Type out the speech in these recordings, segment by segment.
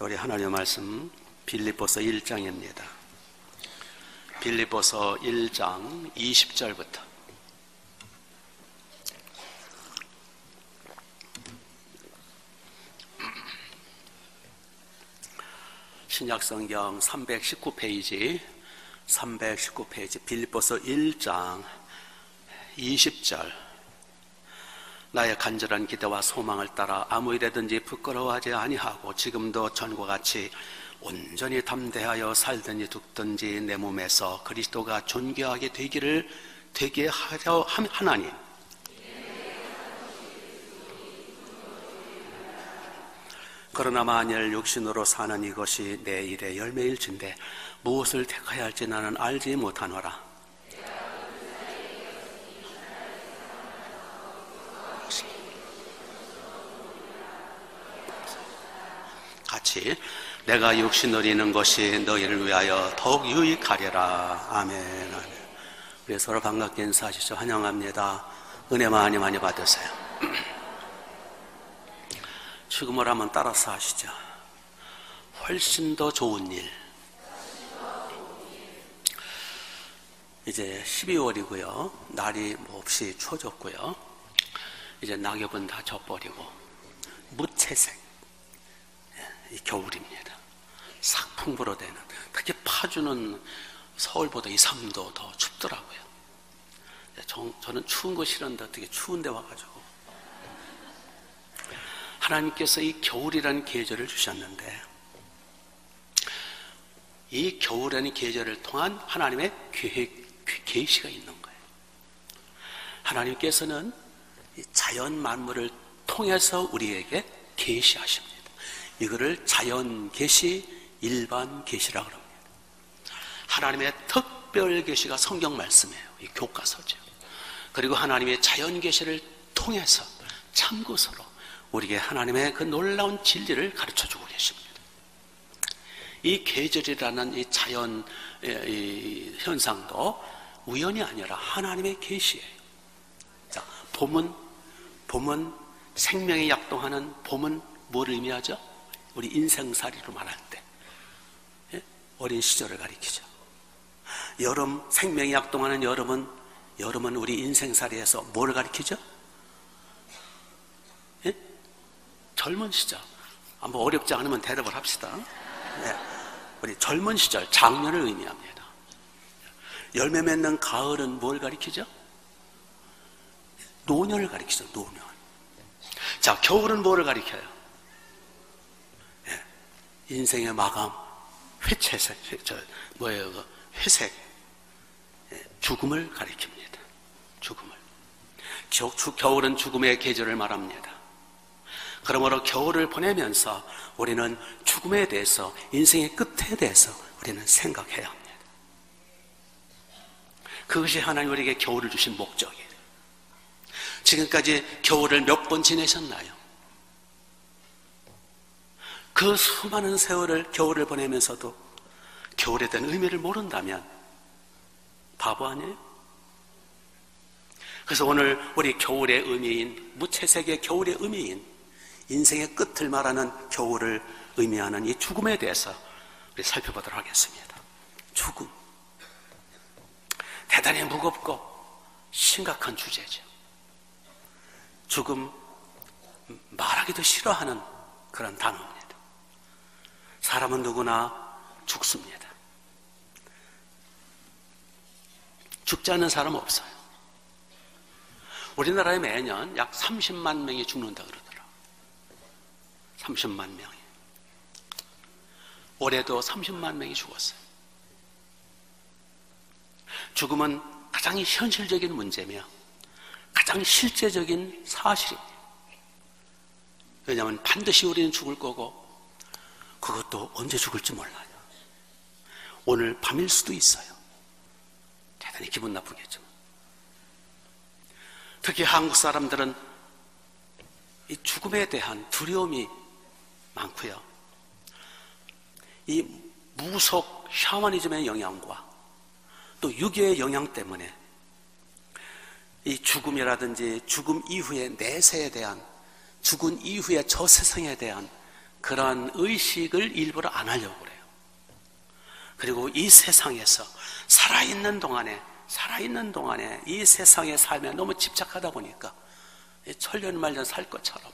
우리 하나님의 말씀 빌립보서 1장입니다. 빌립보서 1장 20절부터 신약성경 319페이지 빌립보서 1장 20절. 나의 간절한 기대와 소망을 따라 아무 일에든지 부끄러워하지 아니하고 지금도 전과 같이 온전히 담대하여 살든지 죽든지 내 몸에서 그리스도가 존귀하게 되게 하려 하나님. 그러나 만일 육신으로 사는 이것이 내 일의 열매일진데 무엇을 택하여야 할지 나는 알지 못하노라. 같이 내가 육신을 이는 것이 너희를 위하여 더욱 유익하리라. 아멘. 아멘. 우리 서로 반갑게 인사하시죠. 환영합니다. 은혜 많이 많이 받으세요. 죽음을 한번 따라서 하시죠. 훨씬 더 좋은 일. 이제 12월이고요. 날이 몹시 추워졌고요. 이제 낙엽은 다 져버리고 무채색 이 겨울입니다. 삭풍 불어대는, 특히 파주는 서울보다 2, 3도 더 춥더라고요. 저는 추운 거 싫은데 어떻게 추운 데 와가지고. 하나님께서 이 겨울이라는 계절을 주셨는데 이 겨울이라는 계절을 통한 하나님의 계시가 있는 거예요. 하나님께서는 이 자연 만물을 통해서 우리에게 계시하십니다. 이거를 자연 계시, 일반 계시라고 합니다. 하나님의 특별 계시가 성경 말씀이에요. 이 교과서죠. 그리고 하나님의 자연 계시를 통해서 참고서로 우리에게 하나님의 그 놀라운 진리를 가르쳐주고 계십니다. 이 계절이라는 이 자연 이 현상도 우연이 아니라 하나님의 계시예요. 자, 봄은 생명이 약동하는 봄은 뭐를 의미하죠? 우리 인생살이로 말할 때 어린 시절을 가리키죠. 여름, 생명이 약동하는 여름은 우리 인생살이에서 뭐를 가리키죠? 젊은 시절. 뭐 어렵지 않으면 대답을 합시다. 우리 젊은 시절, 장년을 의미합니다. 열매 맺는 가을은 뭘 가리키죠? 노년을 가리키죠. 노년. 자, 겨울은 뭐를 가리켜요? 인생의 마감, 회색, 죽음을 가리킵니다. 죽음을. 겨울은 죽음의 계절을 말합니다. 그러므로 겨울을 보내면서 우리는 죽음에 대해서, 인생의 끝에 대해서 우리는 생각해야 합니다. 그것이 하나님 우리에게 겨울을 주신 목적이에요. 지금까지 겨울을 몇 번 지내셨나요? 그 수많은 세월을 겨울을 보내면서도 겨울에 대한 의미를 모른다면 바보 아니에요? 그래서 오늘 우리 겨울의 의미인, 무채색의 겨울의 의미인 인생의 끝을 말하는 겨울을 의미하는 이 죽음에 대해서 우리 살펴보도록 하겠습니다. 죽음. 대단히 무겁고 심각한 주제죠. 죽음, 말하기도 싫어하는 그런 단어입니다. 사람은 누구나 죽습니다. 죽지 않는 사람은 없어요. 우리나라에 매년 약 30만 명이 죽는다 그러더라고요. 30만 명이. 올해도 30만 명이 죽었어요. 죽음은 가장 현실적인 문제며 가장 실제적인 사실입니다. 왜냐하면 반드시 우리는 죽을 거고 그것도 언제 죽을지 몰라요. 오늘 밤일 수도 있어요. 대단히 기분 나쁘겠죠. 특히 한국 사람들은 이 죽음에 대한 두려움이 많고요. 이 무속 샤머니즘의 영향과 또 유교의 영향 때문에 이 죽음이라든지 죽음 이후의 내세에 대한, 죽은 이후의 저 세상에 대한 그런 의식을 일부러 안 하려고 그래요. 그리고 이 세상에서 살아있는 동안에 이 세상의 삶에 너무 집착하다 보니까 천년 말년 살 것처럼,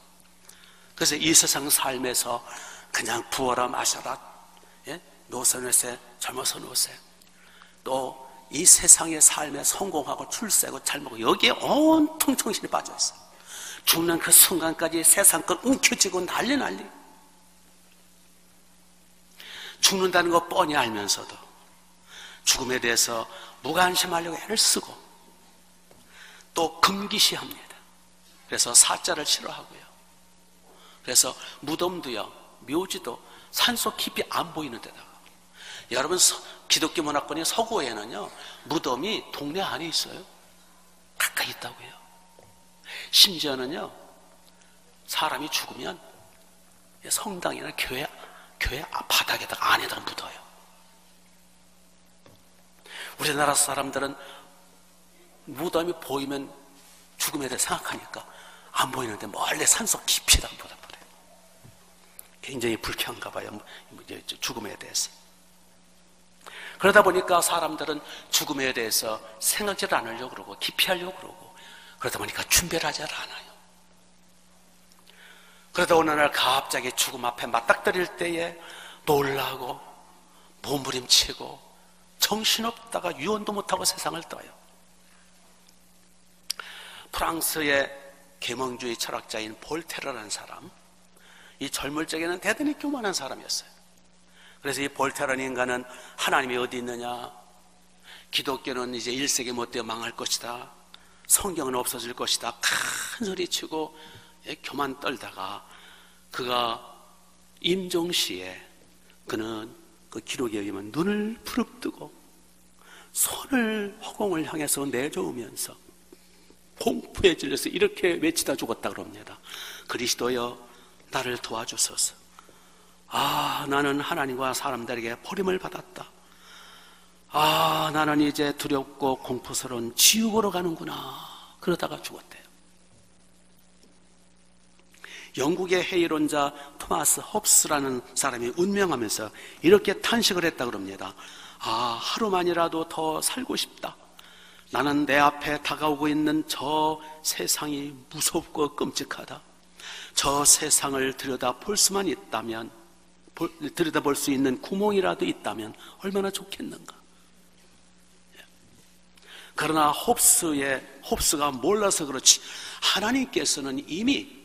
그래서 이 세상 삶에서 그냥 부어라 마셔라, 노선에서 젊어서 노세, 또 이 세상의 삶에 성공하고 출세하고 잘 먹고 여기에 온통 정신이 빠져있어요. 죽는 그 순간까지 세상 걸 움켜쥐고 난리. 죽는다는 거 뻔히 알면서도 죽음에 대해서 무관심하려고 애를 쓰고 또 금기시합니다. 그래서 사자를 싫어하고요. 그래서 무덤도요, 묘지도 산속 깊이 안 보이는 데다가, 여러분 기독교 문화권의 서구에는요 무덤이 동네 안에 있어요. 가까이 있다고요. 심지어는요 사람이 죽으면 성당이나 교회 바닥에다가 안에다가 묻어요. 우리나라 사람들은 무덤이 보이면 죽음에 대해 생각하니까 안 보이는데 멀리 산속 깊이다가 묻어버려요. 굉장히 불쾌한가 봐요, 죽음에 대해서. 그러다 보니까 사람들은 죽음에 대해서 생각지를 않으려고 그러고 기피하려고 그러고, 그러다 보니까 준비를 하지 않아요. 그러다 어느 날 갑자기 죽음 앞에 맞닥뜨릴 때에 놀라고 몸부림치고 정신없다가 유언도 못하고 세상을 떠요. 프랑스의 계몽주의 철학자인 볼테르라는 사람, 이 젊을 적에는 대단히 교만한 사람이었어요. 그래서 이 볼테르라는 인간은 하나님이 어디 있느냐, 기독교는 이제 1세기 못되어 망할 것이다, 성경은 없어질 것이다, 큰 소리치고 교만 떨다가 그가 임종시에 그는 그 기록에 의하면 눈을 부릅뜨고 손을 허공을 향해서 내저으면서 공포에 질려서 이렇게 외치다 죽었다 그럽니다. 그리스도여 나를 도와주소서. 나는 하나님과 사람들에게 버림을 받았다. 나는 이제 두렵고 공포스러운 지옥으로 가는구나. 그러다가 죽었대요. 영국의 해이론자 토마스 홉스라는 사람이 운명하면서 이렇게 탄식을 했다 그럽니다. 하루만이라도 더 살고 싶다. 나는 내 앞에 다가오고 있는 저 세상이 무섭고 끔찍하다. 저 세상을 들여다볼 수만 있다면, 들여다볼 수 있는 구멍이라도 있다면 얼마나 좋겠는가. 그러나 홉스가 몰라서 그렇지, 하나님께서는 이미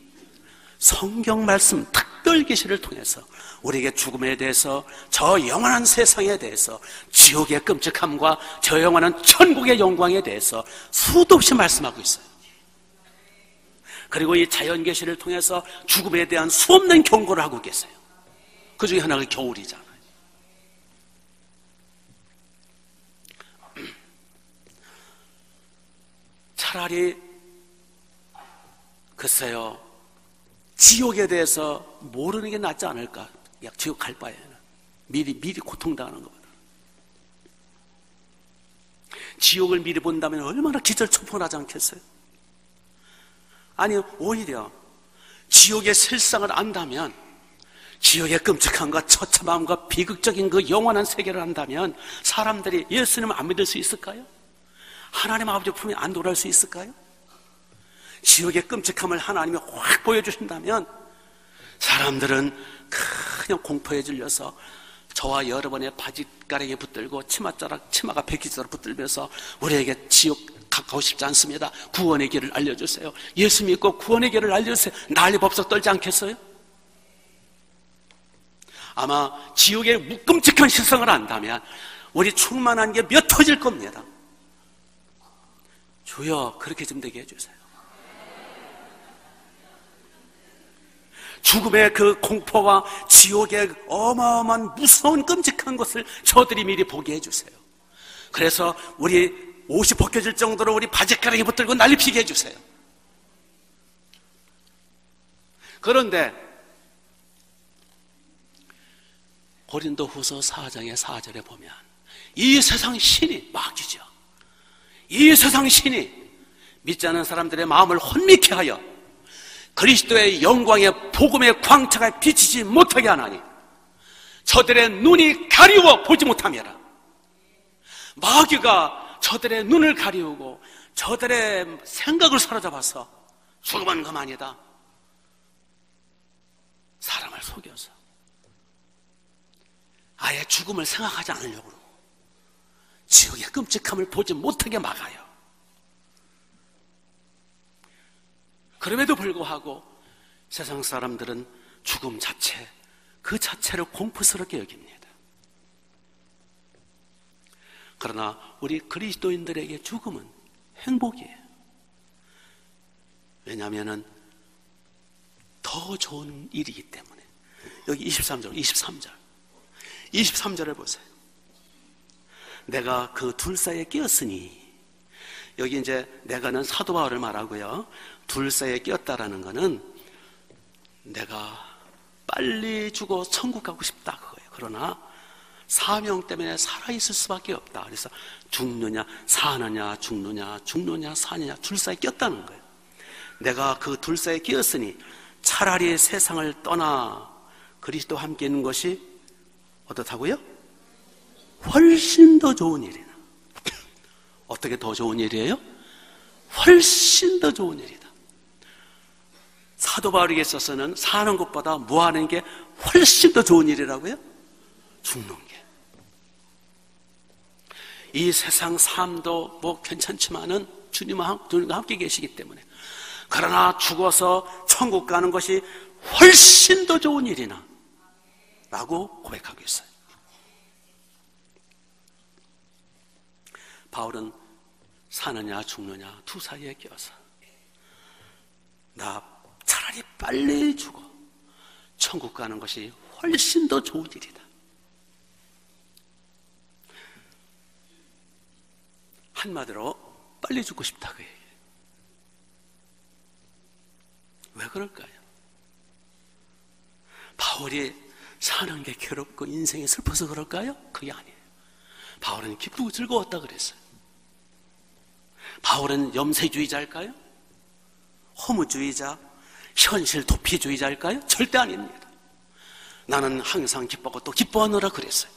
성경 말씀 특별 계시를 통해서 우리에게 죽음에 대해서, 저 영원한 세상에 대해서, 지옥의 끔찍함과 저 영원한 천국의 영광에 대해서 수도 없이 말씀하고 있어요. 그리고 이 자연 계시를 통해서 죽음에 대한 수없는 경고를 하고 계세요. 그 중에 하나가 겨울이잖아요. 차라리 글쎄요, 지옥에 대해서 모르는 게 낫지 않을까? 지옥 갈 바에는 미리 고통당하는 것보다. 지옥을 미리 본다면 얼마나 기절초풍하지 않겠어요? 아니, 오히려 지옥의 실상을 안다면, 지옥의 끔찍함과 처참함과 비극적인 그 영원한 세계를 안다면 사람들이 예수님을 안 믿을 수 있을까요? 하나님 아버지 품에 안 돌아올 수 있을까요? 지옥의 끔찍함을 하나님이 확 보여주신다면 사람들은 그냥 공포에 질려서 저와 여러분의 바지가랑이에 붙들고 치마가 베끼자로 붙들면서 우리에게 지옥 가까워 싶지 않습니다. 구원의 길을 알려주세요. 예수 믿고 구원의 길을 알려주세요. 난리 법석 떨지 않겠어요? 아마 지옥의 끔찍한 실상을 안다면 우리 충만한 게 몇 터질 겁니다. 주여 그렇게 좀 되게 해주세요. 죽음의 그 공포와 지옥의 어마어마한 무서운 끔찍한 것을 저들이 미리 보게 해주세요. 그래서 우리 옷이 벗겨질 정도로 우리 바지가랑이 붙들고 난리 피게 해주세요. 그런데 고린도후서 4장의 4절에 보면 이 세상 신이 막지죠. 이 세상 신이 믿지 않은 사람들의 마음을 혼미케 하여 그리스도의 영광의 복음의 광채가 비치지 못하게 하나니 저들의 눈이 가리워 보지 못하며라. 마귀가 저들의 눈을 가리우고 저들의 생각을 사로잡아서 죽으면 그만이다, 사람을 속여서 아예 죽음을 생각하지 않으려고 지옥의 끔찍함을 보지 못하게 막아요. 그럼에도 불구하고 세상 사람들은 죽음 자체, 그 자체를 공포스럽게 여깁니다. 그러나 우리 그리스도인들에게 죽음은 행복이에요. 왜냐하면 더 좋은 일이기 때문에. 여기 23절을 보세요. 내가 그 둘 사이에 끼었으니, 여기 이제 내가는 사도 바울을 말하고요, 둘 사이에 끼었다라는 거는 내가 빨리 죽어 천국 가고 싶다 그거예요. 그러나 사명 때문에 살아있을 수밖에 없다. 그래서 죽느냐 사느냐, 죽느냐 사느냐, 둘 사이에 꼈다는 거예요. 내가 그 둘 사이에 끼었으니 차라리 세상을 떠나 그리스도와 함께 있는 것이 어떻다고요? 훨씬 더 좋은 일이다. 어떻게 더 좋은 일이에요? 훨씬 더 좋은 일이다. 사도 바울에게 있어서는 사는 것보다 무하는 게 훨씬 더 좋은 일이라고요? 죽는 게. 이 세상 삶도 뭐 괜찮지만은 주님과 함께 계시기 때문에, 그러나 죽어서 천국 가는 것이 훨씬 더 좋은 일이나 라고 고백하고 있어요. 바울은 사느냐 죽느냐 두 사이에 끼어서 나 차라리 빨리 죽어 천국 가는 것이 훨씬 더 좋은 일이다. 한마디로 빨리 죽고 싶다 그 얘기예요. 왜 그럴까요? 바울이 사는 게 괴롭고 인생이 슬퍼서 그럴까요? 그게 아니에요. 바울은 기쁘고 즐거웠다 그랬어요. 바울은 염세주의자일까요? 허무주의자, 현실 도피주의자일까요? 절대 아닙니다. 나는 항상 기쁘고 또 기뻐하노라 그랬어요.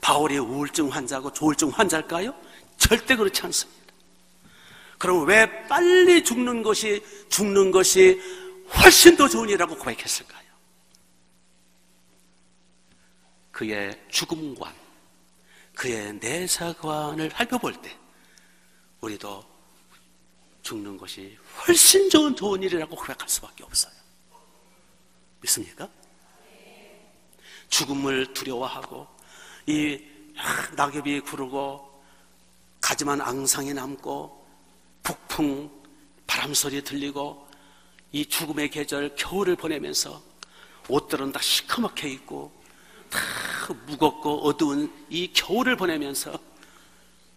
바울이 우울증 환자고 조울증 환자일까요? 절대 그렇지 않습니다. 그럼 왜 빨리 죽는 것이 훨씬 더 좋은 일이라고 고백했을까요? 그의 죽음관, 그의 내사관을 살펴볼 때 우리도 죽는 것이 훨씬 좋은 일이라고 고백할 수밖에 없어요. 믿습니까? 죽음을 두려워하고 이 낙엽이 구르고 가지만 앙상이 남고 북풍 바람소리 들리고 이 죽음의 계절 겨울을 보내면서 옷들은 다 시커멓게 입고 다 무겁고 어두운 이 겨울을 보내면서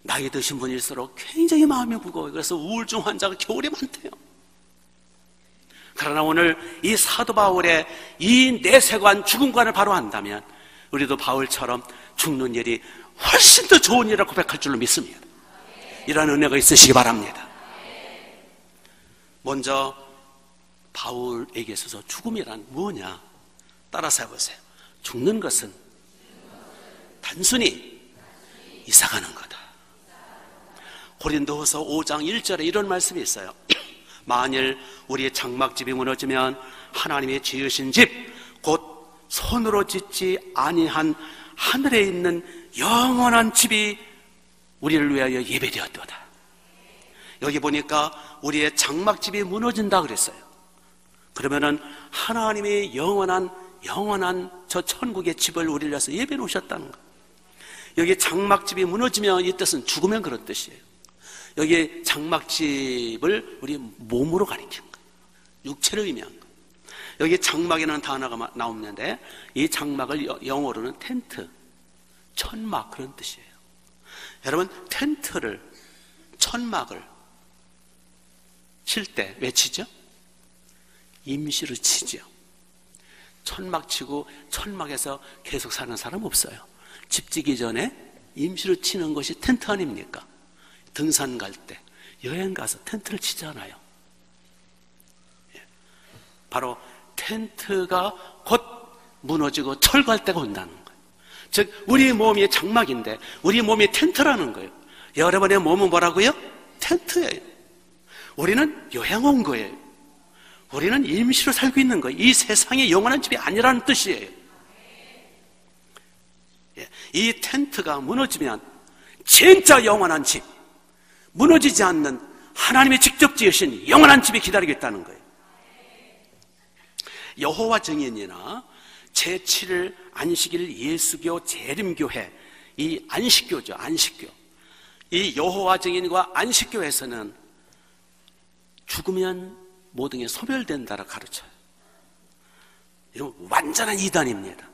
나이 드신 분일수록 굉장히 마음이 무거워요. 그래서 우울증 환자가 겨울에 많대요. 그러나 오늘 이 사도 바울의 이 내세관 죽음관을 바로 안다면 우리도 바울처럼 죽는 일이 훨씬 더 좋은 일이라고 고백할 줄로 믿습니다. 이런 은혜가 있으시기 바랍니다. 먼저 바울에게 있어서 죽음이란 뭐냐? 따라서 해보세요. 죽는 것은 단순히 이사가는 거다. 고린도후서 5장 1절에 이런 말씀이 있어요. 만일 우리의 장막집이 무너지면 하나님이 지으신 집 곧 손으로 짓지 아니한 하늘에 있는 영원한 집이 우리를 위하여 예배되었도다. 여기 보니까 우리의 장막집이 무너진다 그랬어요. 그러면은 하나님이 영원한 저 천국의 집을 우리를 위해서 예배 놓으셨다는 거. 여기 장막집이 무너지면 이 뜻은 죽으면 그런 뜻이에요. 여기 장막집을 우리 몸으로 가리킨 거예요. 육체를 의미한 거예요. 여기 장막이라는 단어가 나오는데 이 장막을 영어로는 텐트, 천막 그런 뜻이에요. 여러분 텐트를, 천막을 칠 때 왜 치죠? 임시로 치죠. 천막 치고 천막에서 계속 사는 사람 없어요. 집 지기 전에 임시로 치는 것이 텐트 아닙니까? 등산 갈 때, 여행 가서 텐트를 치잖아요. 바로 텐트가 곧 무너지고 철거할 때가 온다는 거예요. 즉 우리 몸이 장막인데 우리 몸이 텐트라는 거예요. 여러분의 몸은 뭐라고요? 텐트예요. 우리는 여행 온 거예요. 우리는 임시로 살고 있는 거예요. 이 세상의 영원한 집이 아니라는 뜻이에요. 이 텐트가 무너지면 진짜 영원한 집, 무너지지 않는 하나님이 직접 지으신 영원한 집이 기다리고 있다는 거예요. 여호와 증인이나 제7일 안식일 예수교 재림교회, 이 안식교죠. 안식교. 이 여호와 증인과 안식교에서는 죽으면 모든 게 소멸된다라 가르쳐요. 이건 완전한 이단입니다.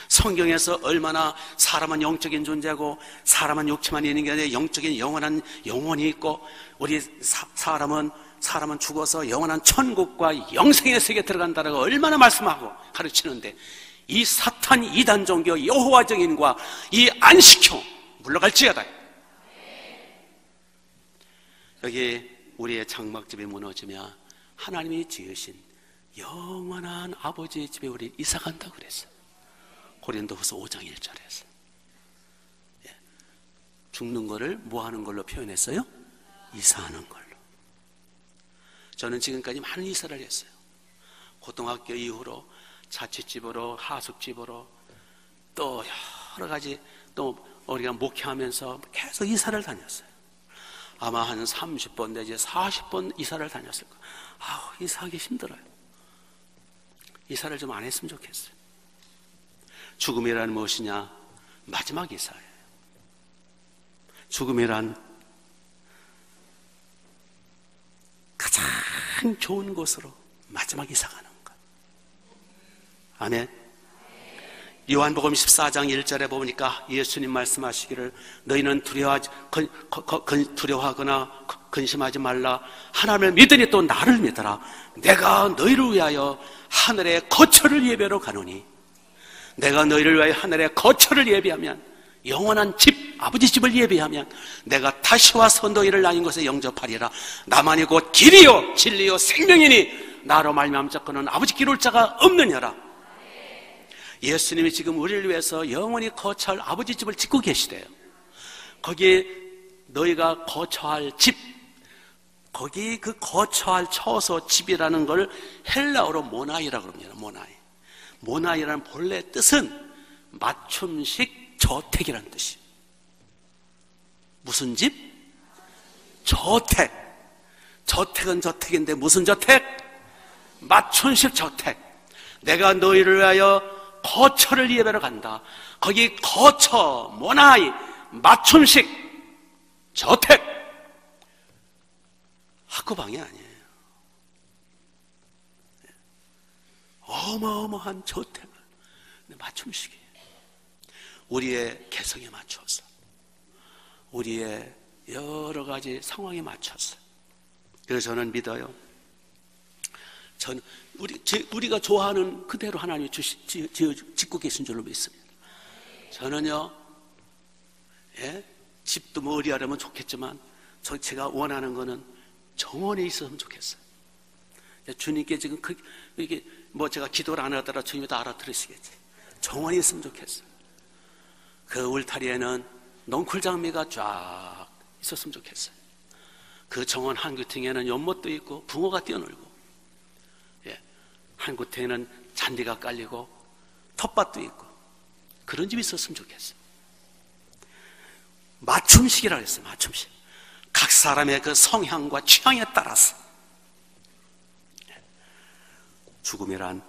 성경에서 얼마나 사람은 영적인 존재고 사람은 육체만 있는 게 아니라 영적인 영원한 영혼이 있고 우리 사람은 죽어서 영원한 천국과 영생의 세계에 들어간다라고 얼마나 말씀하고 가르치는데 이 사탄 이단 종교 여호와 증인과 이 안식교 물러갈지어다. 여기 우리의 장막집이 무너지면 하나님이 지으신 영원한 아버지의 집에 우리 이사 간다고 그랬어요. 고린도후서 5장 1절에서. 죽는 거를 뭐 하는 걸로 표현했어요? 이사하는 걸로. 저는 지금까지 많은 이사를 했어요. 고등학교 이후로 자취집으로, 하숙집으로, 또 여러 가지, 또 우리가 목회하면서 계속 이사를 다녔어요. 아마 한 30번 내지 40번 이사를 다녔을 거예요. 이사하기 힘들어요. 이사를 좀 안 했으면 좋겠어요. 죽음이란 무엇이냐? 마지막 이사예요. 죽음이란 가장 좋은 곳으로 마지막 이사 가는 것. 아멘. 요한복음 14장 1절에 보니까 예수님 말씀하시기를 너희는 두려워하거나 근심하지 말라. 하나님을 믿으니 또 나를 믿어라. 내가 너희를 위하여 하늘의 거처를 예배하러 가노니 내가 너희를 위하여 하늘의 거처를 예배하면 영원한 집, 아버지 집을 예배하면 내가 다시 와서 너희를 나인 곳에 영접하리라. 나만이 곧 길이요 진리요 생명이니 나로 말미암아 자꾸는 아버지께 이룰 자가 없느냐라. 예수님이 지금 우리를 위해서 영원히 거처할 아버지 집을 짓고 계시대요. 거기에 너희가 거처할 집, 거기 그 거처할 처소 집이라는 걸 헬라어로 모나이라고 합니다. 모나이라는 본래 뜻은 맞춤식 저택이라는 뜻이에요. 무슨 집? 저택. 저택은 저택인데 무슨 저택? 맞춤식 저택. 내가 너희를 위하여 거처를 예배하러 간다. 거기 거처, 모나이, 맞춤식 저택. 학구방이 아니에요. 어마어마한 저택을 맞춤식이에요. 우리의 개성에 맞춰서, 우리의 여러 가지 상황에 맞춰서. 그래서 저는 믿어요. 우리가 좋아하는 그대로 하나님이 짓고 계신 줄로 믿습니다. 저는요, 집도 뭐 의리하려면 좋겠지만, 제가 원하는 거는 정원에 있었으면 좋겠어요. 주님께 지금 이게 뭐 제가 기도를 안 하더라도 주님이 다 알아들으시겠지. 정원이 있으면 좋겠어요. 그 울타리에는 넝쿨 장미가 쫙 있었으면 좋겠어요. 그 정원 한 구퉁에는 연못도 있고 붕어가 뛰어놀고, 한 구퉁에는 잔디가 깔리고 텃밭도 있고, 그런 집이 있었으면 좋겠어요. 맞춤식이라고 했어요. 맞춤식. 각 사람의 그 성향과 취향에 따라서. 죽음이란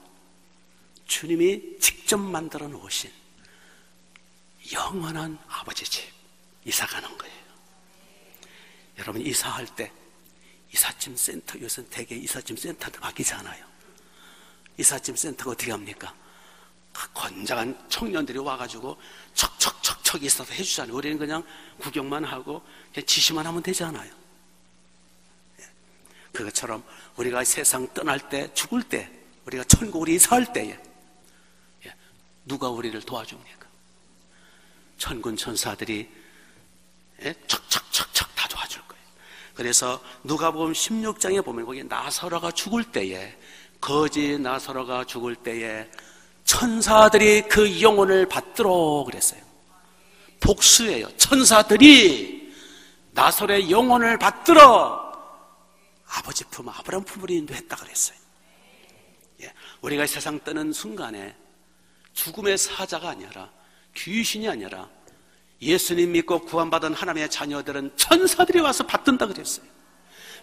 주님이 직접 만들어 놓으신 영원한 아버지 집, 이사 가는 거예요. 여러분, 이사할 때 이삿짐 센터, 요새 대개 이삿짐 센터도 바뀌지 않아요. 이삿짐 센터가 어떻게 합니까? 건장한 청년들이 와가지고 척척척척 있어서 해주잖아요. 우리는 그냥 구경만 하고 그냥 지시만 하면 되지 않아요. 그것처럼 우리가 세상 떠날 때, 죽을 때, 우리가 천국으로 이사할 때에 누가 우리를 도와줍니까? 천군 천사들이 척척척척 다 도와줄 거예요. 그래서 누가복음 16장에 보면 거기 나사로가 죽을 때에 거지 나사로가 죽을 때에 천사들이 그 영혼을 받들어 그랬어요. 복수예요. 천사들이 나사로의 영혼을 받들어 아버지 품, 아브라함 품으로 인도했다 그랬어요. 우리가 세상 떠는 순간에 죽음의 사자가 아니라, 귀신이 아니라 예수님 믿고 구원받은 하나님의 자녀들은 천사들이 와서 받든다 그랬어요.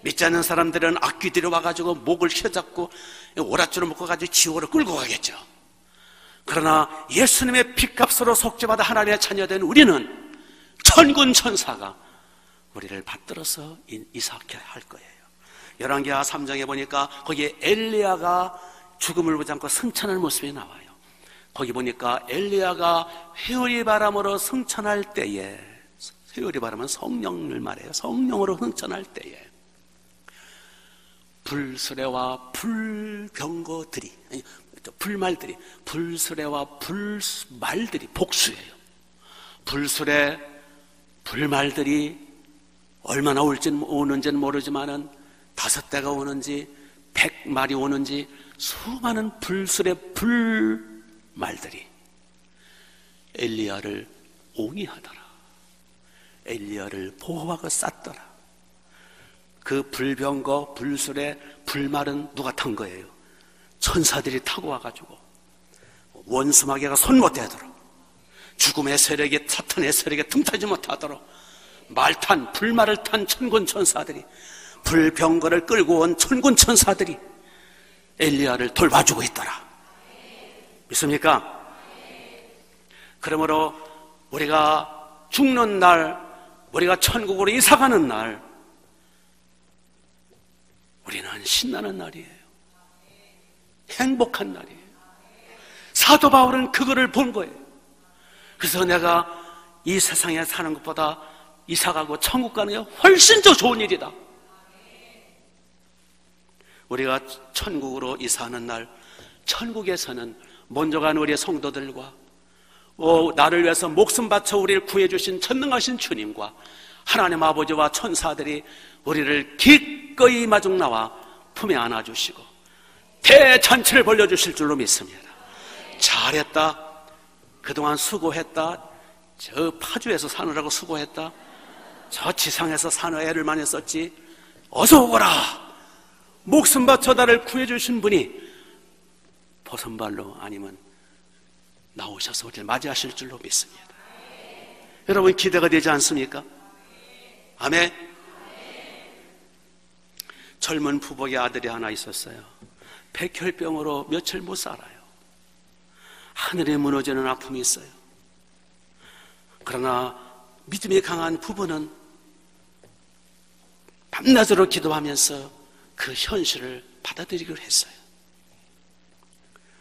믿지 않는 사람들은 악귀들이 와가지고 목을 휘어잡고 오랏줄을 묶어가지고 지옥으로 끌고 가겠죠. 그러나 예수님의 핏값으로 속죄받아 하나님의 자녀된 우리는 천군 천사가 우리를 받들어서 이삭케 할 거예요. 열왕기하 3장에 보니까 거기에 엘리야가 죽음을 보지 않고 승천하는 모습이 나와요. 거기 보니까 엘리야가 회오리 바람으로 승천할 때에, 회오리 바람은 성령을 말해요. 성령으로 승천할 때에 불수레와 불병거들이, 불말들이, 불수레와 불말들이 복수예요. 불수레, 불말들이 얼마나 오는지는 모르지만은 5대가 오는지 100마리 오는지 수많은 불수레 불말들이 엘리야를 옹이하더라. 엘리야를 보호하고 쌌더라. 그 불병거, 불수레, 불말은 누가 탄 거예요? 천사들이 타고 와가지고 원수마귀가 손 못 대도록, 죽음의 세력이, 사탄의 세력에 틈타지 못하도록 말탄, 불말을 탄 천군 천사들이, 불병거를 끌고 온 천군 천사들이 엘리야를 돌봐주고 있더라. 믿습니까? 그러므로 우리가 죽는 날, 우리가 천국으로 이사가는 날, 우리는 신나는 날이에요. 행복한 날이에요. 사도 바울은 그거를 본 거예요. 그래서 내가 이 세상에 사는 것보다 이사가고 천국 가는 게 훨씬 더 좋은 일이다. 우리가 천국으로 이사하는 날, 천국에서는 먼저 간 우리의 성도들과 나를 위해서 목숨 바쳐 우리를 구해주신 전능하신 주님과 하나님 아버지와 천사들이 우리를 기꺼이 마중 나와 품에 안아주시고 대잔치를 벌려주실 줄로 믿습니다. 잘했다, 그동안 수고했다, 저 파주에서 사느라고 수고했다, 저 지상에서 사는 애를 많이 썼지, 어서 오거라. 목숨 바쳐 나를 구해주신 분이 버선발로 아니면 나오셔서 우리를 맞이하실 줄로 믿습니다. 여러분 기대가 되지 않습니까? 아멘. 젊은 부복의 아들이 하나 있었어요. 백혈병으로 며칠 못 살아요. 하늘에 무너지는 아픔이 있어요. 그러나 믿음이 강한 부부는 밤낮으로 기도하면서 그 현실을 받아들이기로 했어요.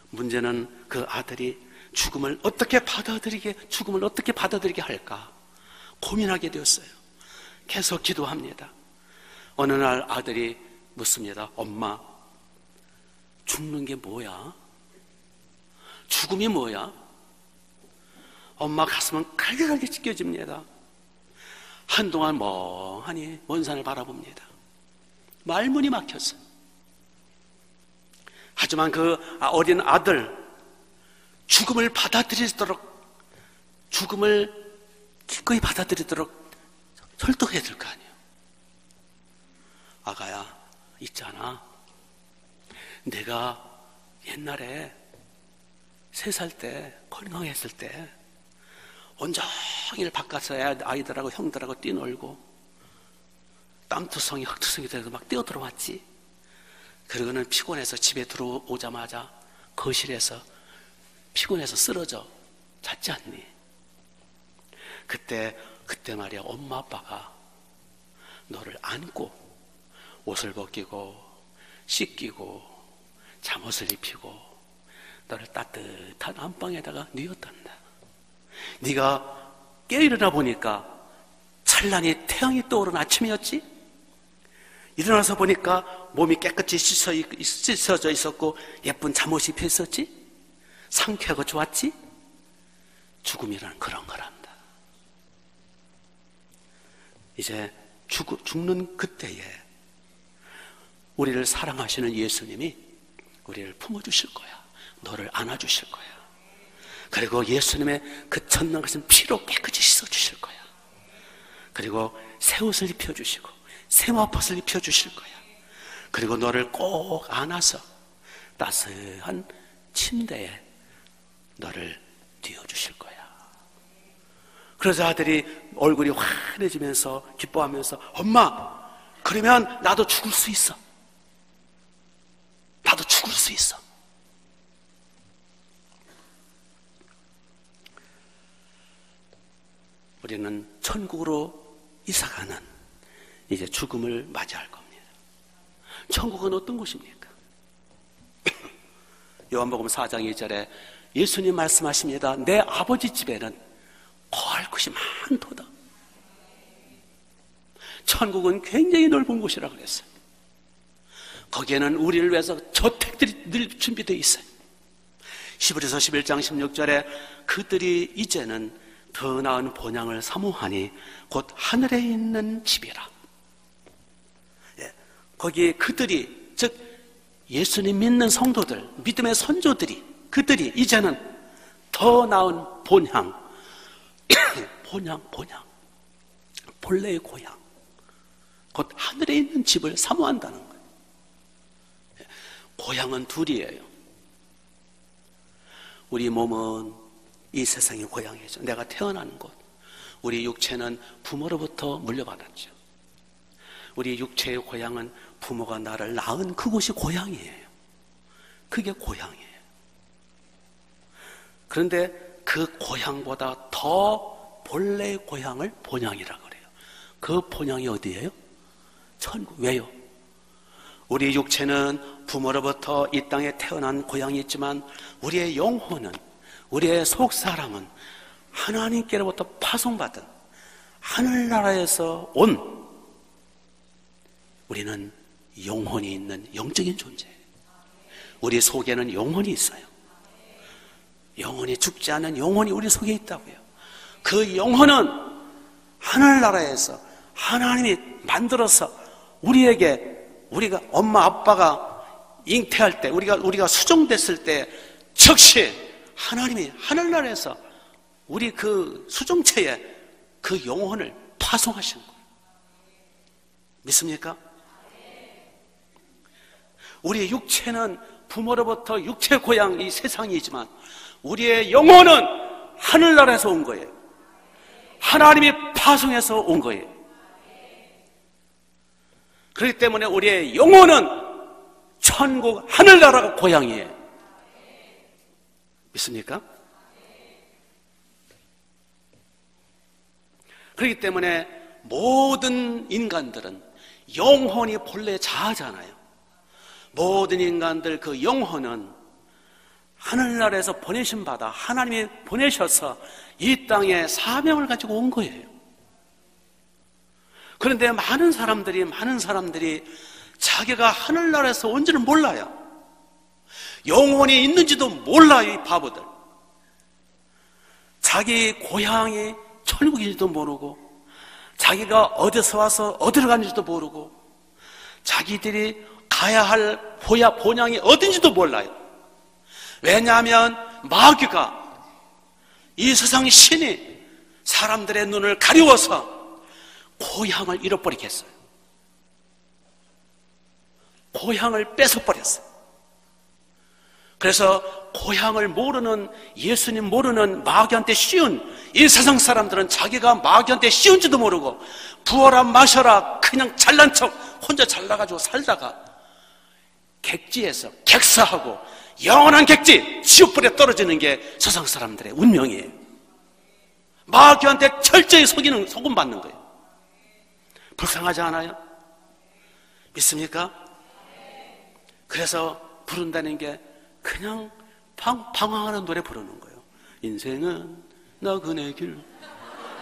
문제는 그 아들이 죽음을 어떻게 받아들이게 할까 고민하게 되었어요. 계속 기도합니다. 어느 날 아들이 묻습니다. 엄마, 죽는 게 뭐야? 죽음이 뭐야? 엄마 가슴은 칼칼하게 찢겨집니다. 한동안 멍하니 먼 산을 바라봅니다. 말문이 막혔어요. 하지만 그 어린 아들, 죽음을 기꺼이 받아들이도록 설득해야 될 거 아니에요. 아가야, 있잖아. 내가 옛날에 3살 때, 건강했을 때 온종일 바깥에서 아이들하고 형들하고 뛰놀고 땀투성이 흙투성이 돼서 막 뛰어들어왔지. 그러고는 피곤해서 집에 들어오자마자 거실에서 피곤해서 쓰러져 잤지 않니? 그때 말이야, 엄마 아빠가 너를 안고 옷을 벗기고 씻기고 잠옷을 입히고 너를 따뜻한 안방에다가 뉘었단다. 네가 깨어일어나 보니까 찬란히 태양이 떠오른 아침이었지? 일어나서 보니까 몸이 깨끗이 씻어져 있었고 예쁜 잠옷이 입혀 있었지? 상쾌하고 좋았지? 죽음이란 그런 거란다. 이제 죽는 그때에 우리를 사랑하시는 예수님이 우리를 품어주실 거야. 너를 안아주실 거야. 그리고 예수님의 그 전능하신 피로 깨끗이 씻어주실 거야. 그리고 새 옷을 입혀주시고 새 마포를 입혀주실 거야. 그리고 너를 꼭 안아서 따스한 침대에 너를 뉘어주실 거야. 그래서 아들이 얼굴이 환해지면서 기뻐하면서 엄마, 그러면 나도 죽을 수 있어. 나도 죽을 수 있어. 우리는 천국으로 이사가는 이제 죽음을 맞이할 겁니다. 천국은 어떤 곳입니까? 요한복음 4장 2절에 예수님 말씀하십니다. 내 아버지 집에는 거할 것이 많도다. 천국은 굉장히 넓은 곳이라고 그랬어요. 거기에는 우리를 위해서 저택들이 늘 준비되어 있어요. 히브리서 11장 16절에 그들이 이제는 더 나은 본향을 사모하니 곧 하늘에 있는 집이라. 거기에 그들이, 즉 예수님 믿는 성도들, 믿음의 선조들이, 그들이 이제는 더 나은 본향, 본향, 본래의 고향, 곧 하늘에 있는 집을 사모한다는 거예요. 고향은 둘이에요. 우리 몸은 이 세상의 고향이죠. 내가 태어난 곳. 우리 육체는 부모로부터 물려받았죠. 우리 육체의 고향은 부모가 나를 낳은 그곳이 고향이에요. 그게 고향이에요. 그런데 그 고향보다 더 본래의 고향을 본향이라고 그래요. 그 본향이 어디예요? 천국. 왜요? 우리 육체는 부모로부터 이 땅에 태어난 고향이 있지만 우리의 영혼은, 우리의 속사람은 하나님께로부터 파송받은 하늘나라에서 온, 우리는 영혼이 있는 영적인 존재예요. 우리 속에는 영혼이 있어요. 영혼이 죽지 않은 영혼이 우리 속에 있다고요. 그 영혼은 하늘나라에서 하나님이 만들어서 우리에게, 우리가 엄마 아빠가 잉태할 때, 우리가 수정됐을 때 즉시 하나님이 하늘나라에서 우리 그 수정체에 그 영혼을 파송하신 거예요. 믿습니까? 우리의 육체는 부모로부터 육체 고향 이 세상이지만 우리의 영혼은 하늘나라에서 온 거예요. 하나님이 파송해서 온 거예요. 그렇기 때문에 우리의 영혼은 천국 하늘나라가 고향이에요. 믿습니까? 그렇기 때문에 모든 인간들은 영혼이 본래 자아잖아요. 모든 인간들 그 영혼은 하늘나라에서 보내신 바다 하나님이 보내셔서 이 땅에 사명을 가지고 온 거예요. 그런데 많은 사람들이 자기가 하늘나라에서 온지를 몰라요. 영혼이 있는지도 몰라요, 이 바보들. 자기 고향이 천국인지도 모르고, 자기가 어디서 와서 어디로 가는지도 모르고, 자기들이 가야 할 본향이 어딘지도 몰라요. 왜냐하면 마귀가, 이 세상 신이 사람들의 눈을 가리워서 고향을 잃어버리게 했어요. 고향을 뺏어버렸어요. 그래서 고향을 모르는, 예수님 모르는 마귀한테 씌운 이 세상 사람들은 자기가 마귀한테 씌운지도 모르고 부어라 마셔라 그냥 잘난 척 혼자 잘나가지고 살다가 객지에서 객사하고 영원한 객지 지옥불에 떨어지는 게 세상 사람들의 운명이에요. 마귀한테 철저히 속임받는 거예요. 불쌍하지 않아요? 믿습니까? 그래서 부른다는 게 그냥 방황하는 노래 부르는 거예요. 인생은 나그네 길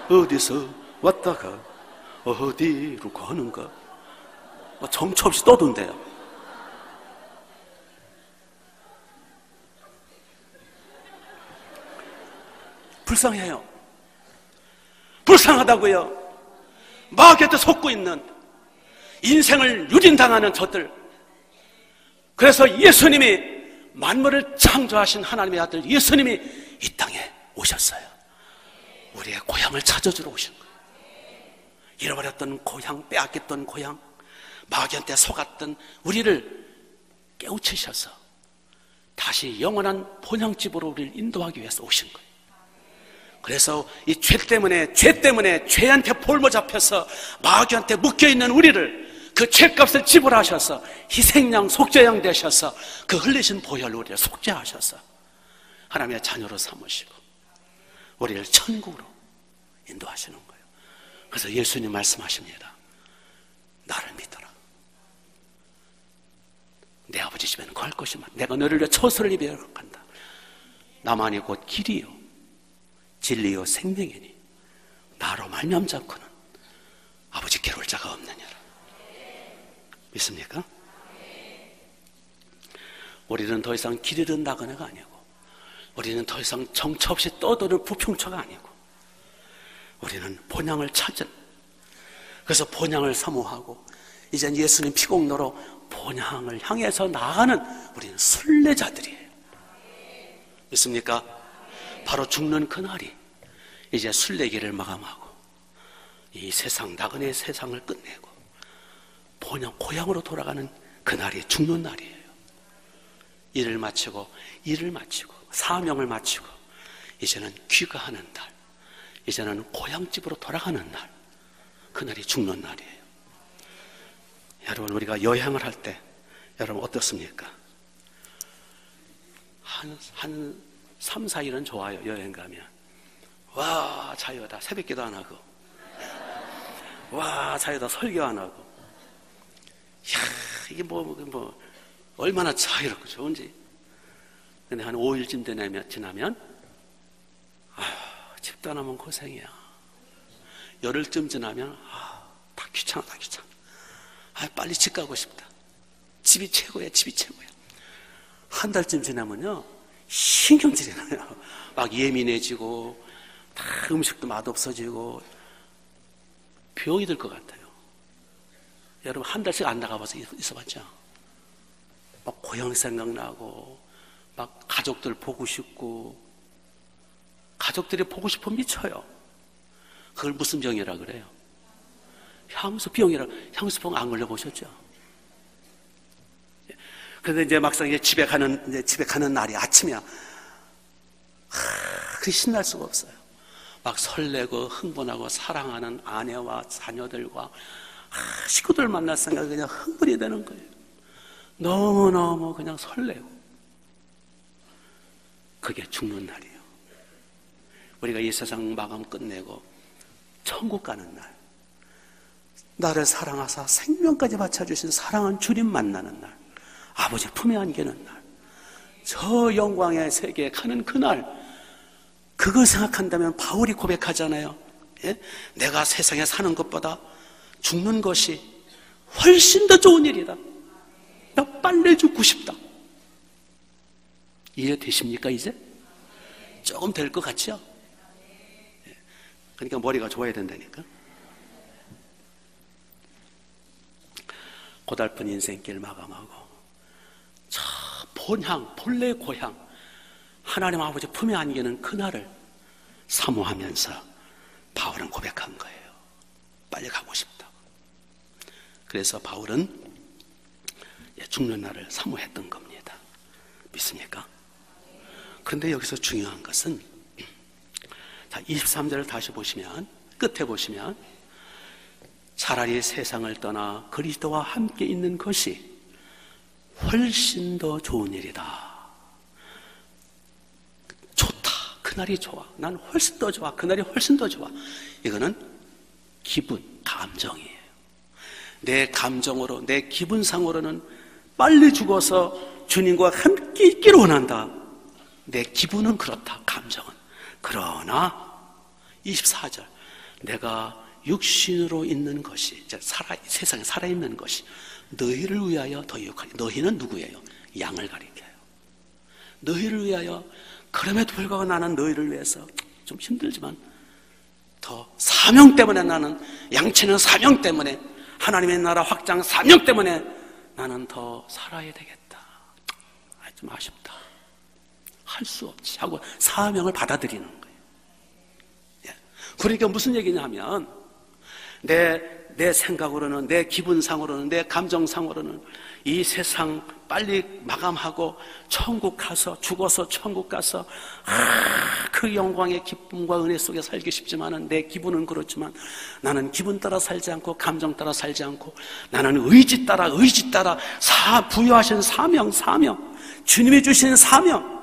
어디서 왔다가 어디로 가는가, 정처 없이 떠든대요. 불쌍해요. 불쌍하다고요. 마귀한테 속고 있는, 인생을 유린당하는 저들. 그래서 예수님이 만물을 창조하신 하나님의 아들 예수님이 이 땅에 오셨어요. 우리의 고향을 찾아주러 오신 거예요. 잃어버렸던 고향, 빼앗겼던 고향, 마귀한테 속았던 우리를 깨우치셔서 다시 영원한 본향집으로 우리를 인도하기 위해서 오신 거예요. 그래서 이 죄 때문에 죄한테 볼모 잡혀서 마귀한테 묶여있는 우리를 그 죄값을 지불하셔서 희생양 속죄양 되셔서 그 흘리신 보혈로 우리를 속죄하셔서 하나님의 자녀로 삼으시고 우리를 천국으로 인도하시는 거예요. 그래서 예수님 말씀하십니다. 나를 믿어라. 내 아버지 집에는 거할 것이 많다. 내가 너를 위해 처소를 입에 간다. 나만이 곧 길이요 진리요 생명이니 나로 말미암지 않고는 아버지께로 올 자가 없느니라. 믿습니까? 우리는 더 이상 길 잃은 나그네가 아니고, 우리는 더 이상 정처 없이 떠도는 부평초가 아니고, 우리는 본향을 찾은, 그래서 본향을 사모하고 이젠 예수님 피공로로 본향을 향해서 나아가는 우리는 순례자들이에요. 믿습니까? 바로 죽는 그날이 이제 순례길을 마감하고 이 세상, 나그네의 세상을 끝내고 본향, 고향으로 돌아가는 그날이 죽는 날이에요. 일을 마치고 사명을 마치고 이제는 귀가하는 날, 이제는 고향집으로 돌아가는 날, 그날이 죽는 날이에요. 여러분, 우리가 여행을 할 때 여러분 어떻습니까? 한 3, 4일은 좋아요. 여행 가면 와 자유다, 새벽기도 안 하고, 와 자유다, 설교 안 하고, 이야 이게 뭐 얼마나 자유롭고 좋은지. 근데 한 5일쯤 지나면 집도 안 하면 고생이야. 열흘쯤 지나면 다 귀찮아. 빨리 집 가고 싶다. 집이 최고야. 한 달쯤 지나면요 신경질이 나요. 막 예민해지고 다 음식도 맛없어지고 병이 들 것 같아요. 여러분 한 달씩 안 나가봐서 있어봤죠? 막 고향 생각나고 막 가족들 보고 싶고, 가족들이 보고 싶으면 미쳐요. 그걸 무슨 병이라 그래요? 향수병이라. 향수병 안 걸려보셨죠? 그런데 이제 막상 이제 집에 가는 날이 아침이야. 그게 신날 수가 없어요. 막 설레고 흥분하고 사랑하는 아내와 자녀들과 식구들 만날 생각이 그냥 흥분이 되는 거예요. 너무너무 그냥 설레고. 그게 죽는 날이에요. 우리가 이 세상 마감 끝내고 천국 가는 날, 나를 사랑하사 생명까지 바쳐주신 사랑한 주님 만나는 날, 아버지 품에 안기는 날, 저 영광의 세계에 가는 그날, 그걸 생각한다면 바울이 고백하잖아요. 예? 내가 세상에 사는 것보다 죽는 것이 훨씬 더 좋은 일이다. 나 빨리 죽고 싶다. 이해되십니까? 이제? 조금 될 것 같죠? 그러니까 머리가 좋아야 된다니까. 고달픈 인생길 마감하고 저 본향, 본래 고향, 하나님 아버지 품에 안기는 그날을 사모하면서 바울은 고백한 거예요. 빨리 가고 싶다. 그래서 바울은 죽는 날을 사모했던 겁니다. 믿습니까? 그런데 여기서 중요한 것은, 자, 23절을 다시 보시면, 끝에 보시면, 차라리 세상을 떠나 그리스도와 함께 있는 것이 훨씬 더 좋은 일이다. 좋다. 그날이 좋아. 난 훨씬 더 좋아. 그날이 훨씬 더 좋아. 이거는 기분, 감정이에요. 내 감정으로, 내 기분상으로는 빨리 죽어서 주님과 함께 있기를 원한다. 내 기분은 그렇다. 감정은. 그러나 24절, 내가 육신으로 있는 것이, 세상에 살아있는 것이 너희를 위하여 더 유익하니. 너희는 누구예요? 양을 가리켜요. 너희를 위하여. 그럼에도 불구하고 나는 너희를 위해서 좀 힘들지만 더 사명 때문에, 나는 양치는 사명 때문에, 하나님의 나라 확장 사명 때문에 나는 더 살아야 되겠다. 좀 아쉽다. 할 수 없지 하고 사명을 받아들이는 거예요. 예. 그러니까 무슨 얘기냐 하면 내 생각으로는, 내 기분상으로는, 내 감정상으로는 이 세상 빨리 마감하고 천국 가서, 죽어서 천국 가서 그 영광의 기쁨과 은혜 속에 살기 싶지만은, 내 기분은 그렇지만 나는 기분 따라 살지 않고 감정 따라 살지 않고 나는 의지 따라 부여하신 사명, 주님이 주신 사명.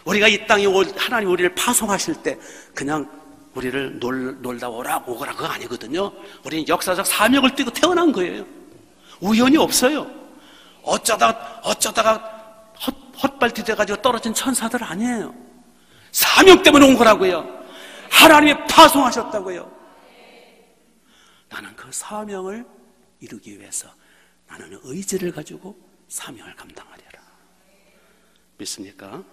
우리가 이 땅에 하나님 우리를 파송하실 때 그냥 우리를 놀다 오거라 그거 아니거든요. 우리는 역사적 사명을 띠고 태어난 거예요. 우연이 없어요. 어쩌다가 헛발뒤 돼가지고 떨어진 천사들 아니에요. 사명 때문에 온 거라고요. 하나님이 파송하셨다고요. 나는 그 사명을 이루기 위해서 나는 의지를 가지고 사명을 감당하리라. 믿습니까?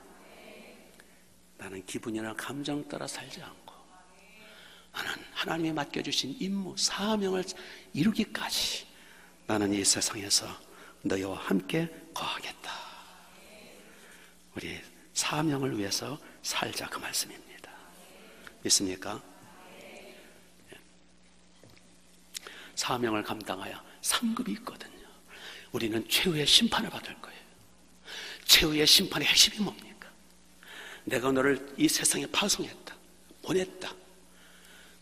나는 기분이나 감정 따라 살지 않고 나는 하나님이 맡겨주신 임무, 사명을 이루기까지 나는 이 세상에서 너희와 함께 거하겠다. 우리 사명을 위해서 살자, 그 말씀입니다. 믿습니까? 사명을 감당하여 상급이 있거든요. 우리는 최후의 심판을 받을 거예요. 최후의 심판의 핵심이 뭡니까? 내가 너를 이 세상에 파송했다, 보냈다.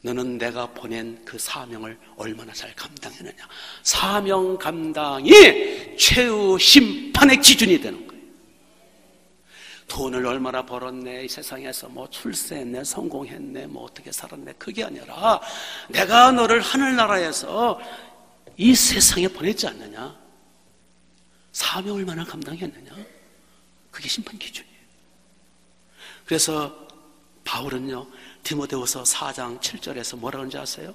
너는 내가 보낸 그 사명을 얼마나 잘 감당했느냐. 사명 감당이 최후 심판의 기준이 되는 거예요. 돈을 얼마나 벌었네, 이 세상에서 뭐 출세했네, 성공했네, 뭐 어떻게 살았네, 그게 아니라 내가 너를 하늘나라에서 이 세상에 보냈지 않느냐, 사명을 얼마나 감당했느냐, 그게 심판 기준이에요. 그래서 바울은요, 디모데후서 4장 7절에서 뭐라 그런지 아세요?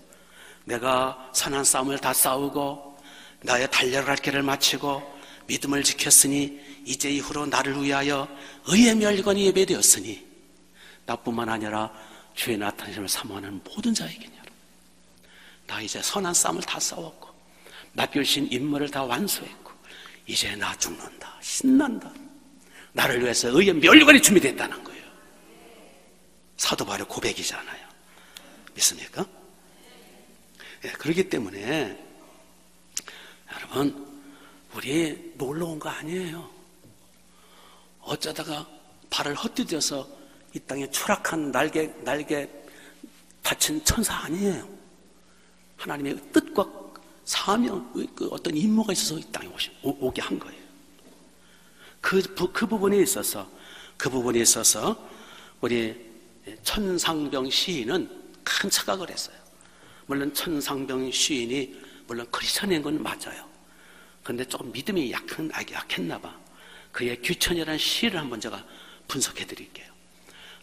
내가 선한 싸움을 다 싸우고 나의 달려갈 길을 마치고 믿음을 지켰으니 이제 이후로 나를 위하여 의의 멸관이 예배되었으니 나뿐만 아니라 주의 나타나심을 사모하는 모든 자에게냐. 나 이제 선한 싸움을 다 싸웠고 맡겨주신 임무를 다 완수했고 이제 나 죽는다, 신난다. 나를 위해서 의의 멸관이 준비됐다는 거예요. 사도 바울의 고백이잖아요. 믿습니까? 예, 그렇기 때문에 여러분, 우리 놀러 온 거 아니에요. 어쩌다가 발을 헛디뎌서 이 땅에 추락한 날개 다친 천사 아니에요. 하나님의 뜻과 사명, 그 어떤 임무가 있어서 이 땅에 오게 한 거예요. 그 부분에 있어서 우리 천상병 시인은 큰 착각을 했어요. 물론 천상병 시인이 물론 크리스천인 건 맞아요. 그런데 조금 믿음이 약했나 봐. 그의 귀천이라는 시를 한번 제가 분석해 드릴게요.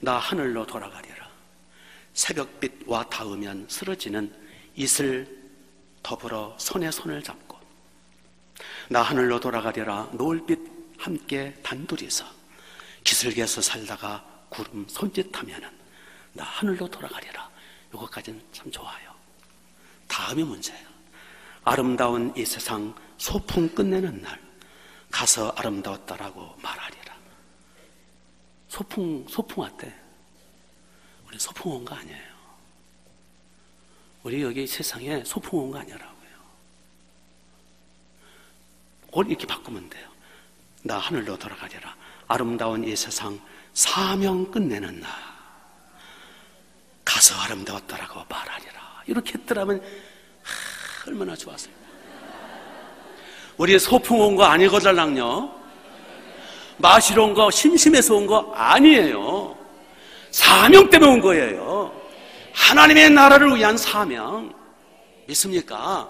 나 하늘로 돌아가리라. 새벽빛과 닿으면 쓰러지는 이슬 더불어 손에 손을 잡고 나 하늘로 돌아가리라. 노을빛 함께 단둘이서 기슭에서 살다가 구름 손짓하면은 나 하늘로 돌아가리라. 이것까지는 참 좋아요. 다음이 문제예요. 아름다운 이 세상 소풍 끝내는 날 가서 아름다웠다라고 말하리라. 소풍 왔대. 우리 소풍 온 거 아니에요. 우리 여기 세상에 소풍 온 거 아니라고요. 그걸 이렇게 바꾸면 돼요. 나 하늘로 돌아가리라. 아름다운 이 세상 사명 끝내는 날 가서 아름다웠다라고 말하리라. 이렇게 했더라면 얼마나 좋았어요. 우리 소풍 온 거 아니거들랑요. 마시러 온 거, 심심해서 온 거 아니에요. 사명 때문에 온 거예요. 하나님의 나라를 위한 사명. 믿습니까?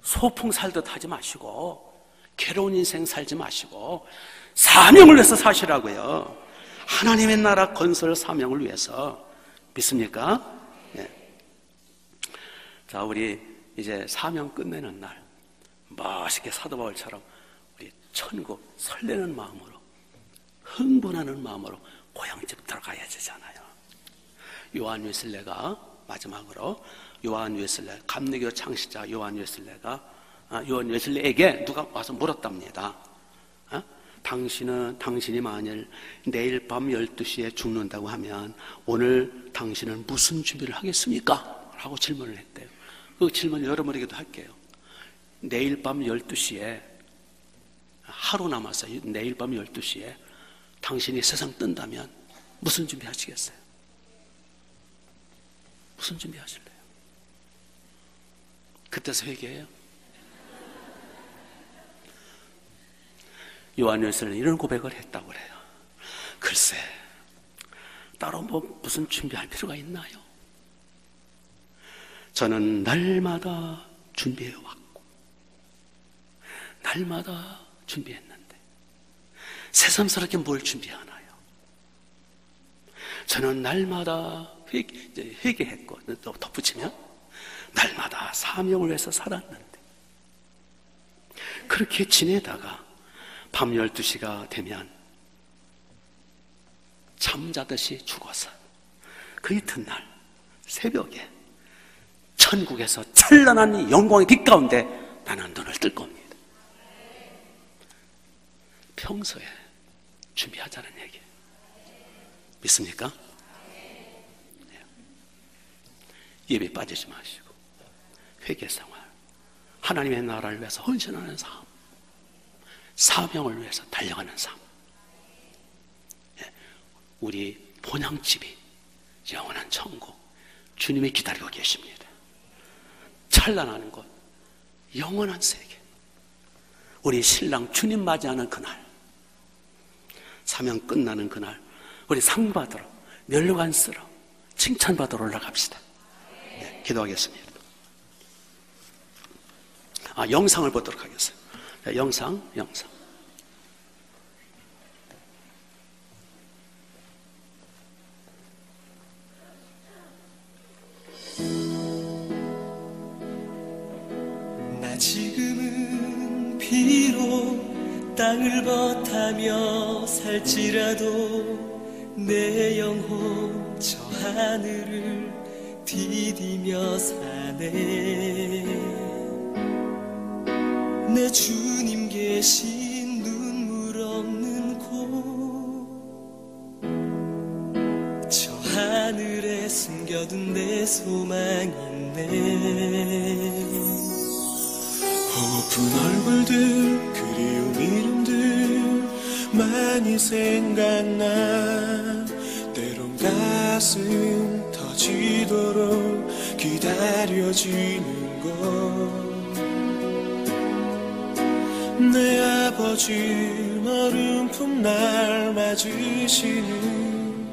소풍 살듯 하지 마시고 괴로운 인생 살지 마시고 사명을 위해서 사시라고요. 하나님의 나라 건설 사명을 위해서. 믿습니까? 네. 자, 우리 이제 사명 끝내는 날 멋있게 사도 바울처럼 우리 천국 설레는 마음으로, 흥분하는 마음으로 고향집 들어가야 되잖아요. 요한 웨슬레가 마지막으로 요한 웨슬레, 감리교 창시자 요한 웨슬레에게 누가 와서 물었답니다. 당신이 만일 내일 밤 12시에 죽는다고 하면 오늘 당신은 무슨 준비를 하겠습니까? 라고 질문을 했대요. 그 질문 여러분에게도 할게요. 내일 밤 12시에 하루 남았어요. 내일 밤 12시에 당신이 세상 뜬다면 무슨 준비 하시겠어요? 무슨 준비 하실래요? 그때서 회개해요? 요한일서는 이런 고백을 했다고 그래요. 글쎄, 따로 무슨 준비할 필요가 있나요? 저는 날마다 준비해왔고 날마다 준비했는데 새삼스럽게 뭘 준비하나요? 저는 날마다 회개했고 또 덧붙이면 날마다 사명을 위해서 살았는데 그렇게 지내다가 밤 12시가 되면 잠자듯이 죽어서 그 이튿날 새벽에 천국에서 찬란한 영광의 빛 가운데 나는 눈을 뜰 겁니다. 평소에 준비하자는 얘기 믿습니까? 예배 빠지지 마시고 회개생활, 하나님의 나라를 위해서 헌신하는 삶, 사명을 위해서 달려가는 삶. 우리 본향집이 영원한 천국, 주님이 기다리고 계십니다. 찬란하는 곳, 영원한 세계. 우리 신랑 주님 맞이하는 그날, 사명 끝나는 그날, 우리 상 받으러, 멸류관 쓰러, 칭찬받으러 올라갑시다. 네, 기도하겠습니다. 영상을 보도록 하겠습니다. 영상. 나 지금은 비록 땅을 버타며 살지라도 내 영혼 저 하늘을 디디며 사네. 내 주님 계신 눈물 없는 곳, 저 하늘에 숨겨둔 내 소망 있네. 보고픈 얼굴들, 그리운 이름들 많이 생각나. 때론 가슴 터지도록 기다려지는 것. 내 아버지 머름품 날 맞으시는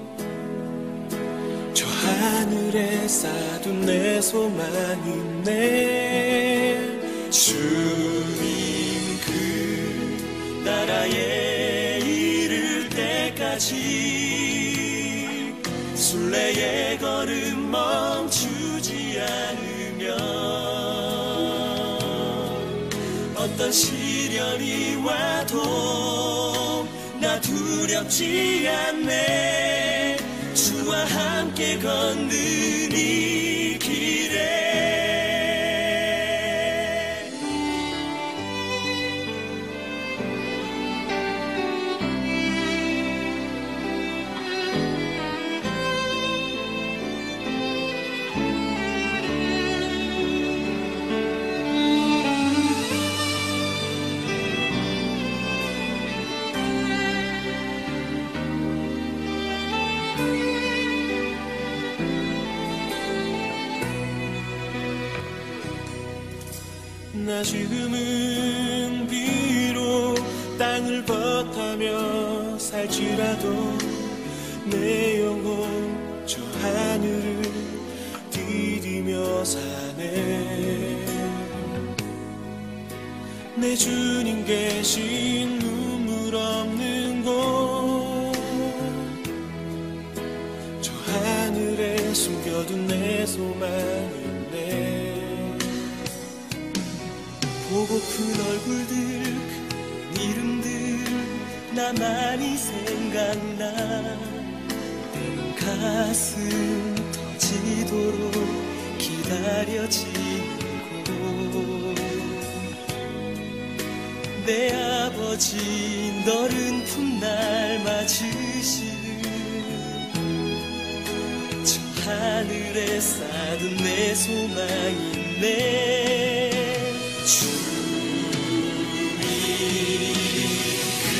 저 하늘에 쌓둔 내 소망 있네. 주님 그 나라에 이를 때까지 순례의 걸음 멈추지 않으면 어떤 시련이 와도 나 두렵지 않네. 주와 함께 걷는 이 길에 나 지금은 비록 땅을 버타며 살지라도 내 영혼 저 하늘을 디디며 사네. 내 주님 계신 눈물 없는 곳, 저 하늘에 숨겨둔 내 소망 있네. 보고픈 얼굴들, 이름들 나 많이 생각나. 때론 가슴 터지도록 기다려지는 곳. 내 아버지 너른 풋날 맞으시는 저 하늘에 쌓은 내 소망이 있네. 주님 그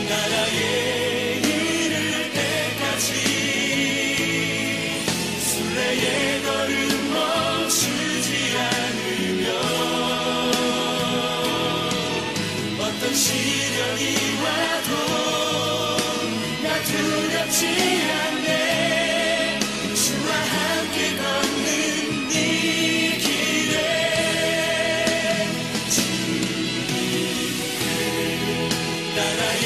나라에 이를 때까지 순례의 걸음 멈추지 않으며 어떤 시련이 와도 나 두렵지 않네. 주와 함께 걷는 이 길에 주님 그 나라에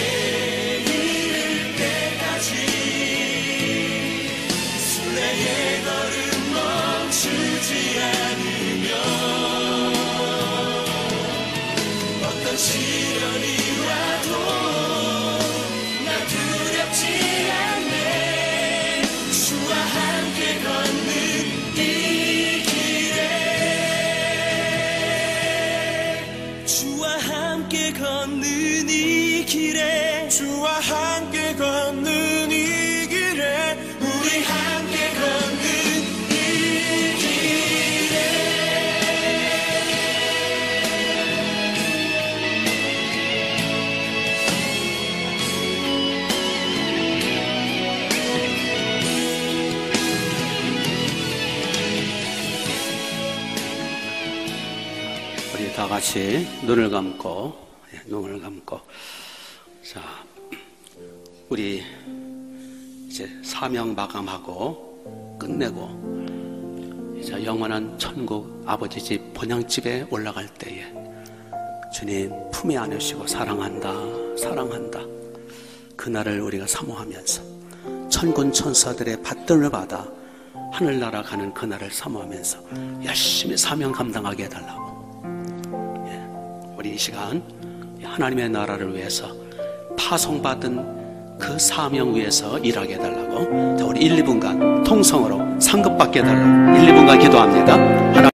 이를 때까지 순례의 걸음 멈추지 않으며 어떤 시련이 와도 나 두렵지 않네. 주와 함께 걷는 이 길에 주와 함께 걷는 이 길에 주와 함께 걷는 이 길에 우리 함께 걷는 이 길에 우리 다 같이 눈을 감고, 눈을 감고. 자, 우리 이제 사명 마감하고 끝내고 이제 영원한 천국 아버지 집 본향집에 올라갈 때에 주님 품에 안으시고 사랑한다, 사랑한다. 그날을 우리가 사모하면서 천군 천사들의 받들을 받아 하늘나라 가는 그날을 사모하면서 열심히 사명 감당하게 해달라고. 우리 이 시간 하나님의 나라를 위해서 파송받은 그 사명 위해서 일하게 해달라고. 자, 우리 1, 2분간 통성으로 상급받게 해달라고 1, 2분간 기도합니다. 하나